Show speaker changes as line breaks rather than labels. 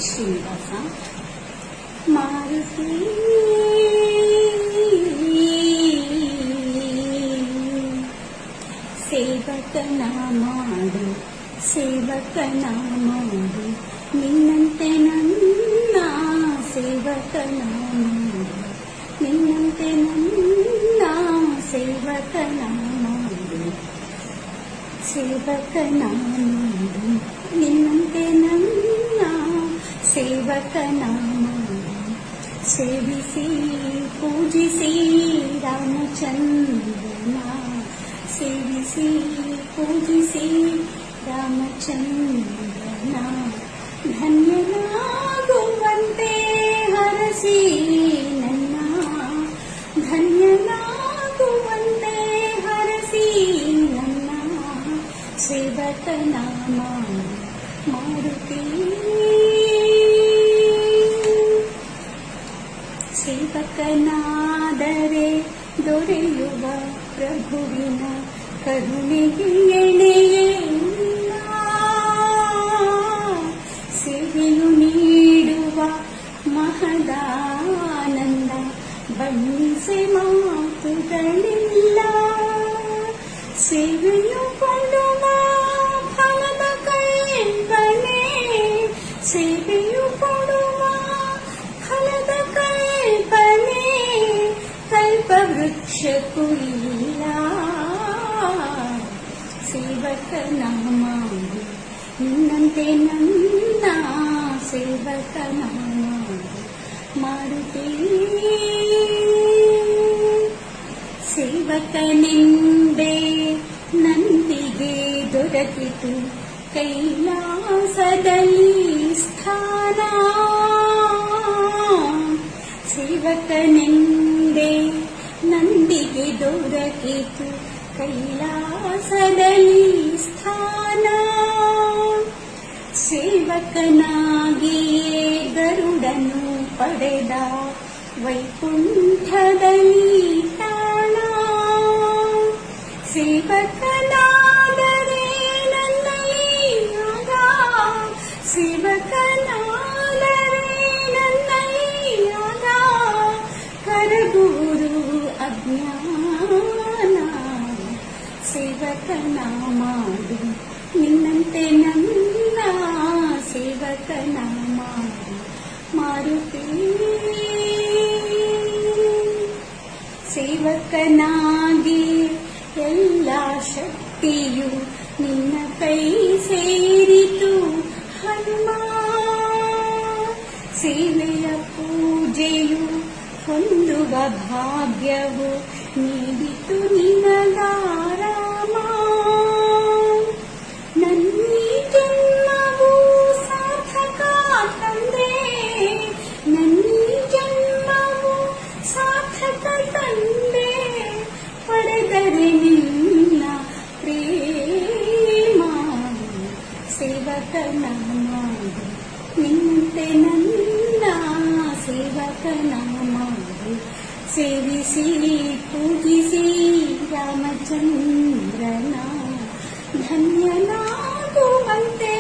ಶ್ರೀನಿವಾಸ. ಮಾರುತಿ ಸೇವಕನ ಮಾಡು, ಸೇವಕನ ಮಾಡು, ನಿನ್ನಂತೆ ನನ್ನ ಸೇವಕನ ಮಾಡು, ನಿನ್ನಂತೆ ನನ್ನ ಸೇವಕನ ಮಾಡು, ಸೇವಕನ ಮಾಡು, ನಿನ್ನಂತೆ ನನ್ನ ಸೇವಕನ ಮಾಡು. ಸೇವಿಸಿ ಪೂಜಿಸಿ ರಾಮಚಂದ್ರನ, ಸೇವಿಸಿ ಪೂಜಿಸಿ ರಾಮಚಂದ್ರನ, ಧನ್ಯನಾಗುವಂತೆ ಹರಸಿ ನನ್ನ, ಧನ್ಯನಾಗುವಂತೆ ಹರಸಿ ನನ್ನ ಸೇವಕನ ಮಾಡು. ಮಾರುತಿ ಸೇವಕನಾದರೆ ದೊರೆಯುವ ಪ್ರಭುವಿನ ಕರುಣೆಗೆ ಎಣೆಯಿಲ್ಲ. ಸೇವೆಯು ನೀಡುವ ಮಹದಾನಂದ ಬಣ್ಣಿಸೆ ಮಾತುಗಳಿಲ್ಲ. ಸೇವೆಯು ಕೊಡುವ ಫಲದ ಕಲ್ಪನೆ, ಸೇವೆಯು ಕೊಡುವ ಫಲದ ಕಲ್ಪನೆ ಕಲ್ಪವೃಕ್ಷಕ್ಕೂ ಇಲ್ಲ. ಸೇವಕನ ಮಾಡು, ನಿನ್ನಂತೆ ನನ್ನ ಸೇವಕನ ಮಾಡು. ಮಾರುತಿ ಸೇವಕನೆಂದೇ ನಂದಿಗೆ ದೊರಕಿತು ಕೈಲಾಸದಲ್ಲಿ ಸ್ಥಾನ. ಸೇವಕನೆಂದೇ ನಂದಿಗೆ ದೊರಕಿತು ಕೈಲಾಸದಲ್ಲಿ ಸ್ಥಾನ. ಸೇವಕನಾಗಿಯೇ ಗರುಡನು ಪಡೆದ ವೈಕುಂಠದಲ್ಲಿ ತಾಣ. ಸೇವಕನಾದರೆ ನನ್ನಲ್ಲಿ ಆಗ, ಸೇವಕನಾದರೆ ನನ್ನಲ್ಲಿ ಆಗ ಕರಗುವುದು ಅಜ್ಞಾನ. ಸೇವಕನ ಮಾಡು, ನಿನ್ನಂತೆ ನನ್ನ ಸೇವಕನ ಮಾಡು. ಮಾರುತಿ ಸೇವಕನಾಗಿ ಎಲ್ಲ ಶಕ್ತಿಯು ನಿನ್ನ ಕೈ ಸೇರಿತು ಹನುಮ. ಸೇವೆಯ ಪೂಜೆಯು ಹೊಂದುವ ಭಾಗ್ಯವು ನೀಡಿತು ನಿನಗಾರಾಮ. ನನ್ನೀ ಜನ್ಮವು ಸಾರ್ಥಕ ತಂದೆ, ನನ್ನೀ ಜನ್ಮವು ಸಾರ್ಥಕ ತಂದೆ, ಪಡೆದರೆ ನಿನ್ನ ಪ್ರೇಮ. ಸೇವಕನ ಮಾಡು, ನಿನ್ನಂತೆ ನನ್ನ ಸೇವಕನ ಮಾಡು. ಸೇವಿಸಿ ಪೂಜಿಸಿ ರಾಮಚಂದ್ರನ, ಧನ್ಯನಾಗುವಂತೆ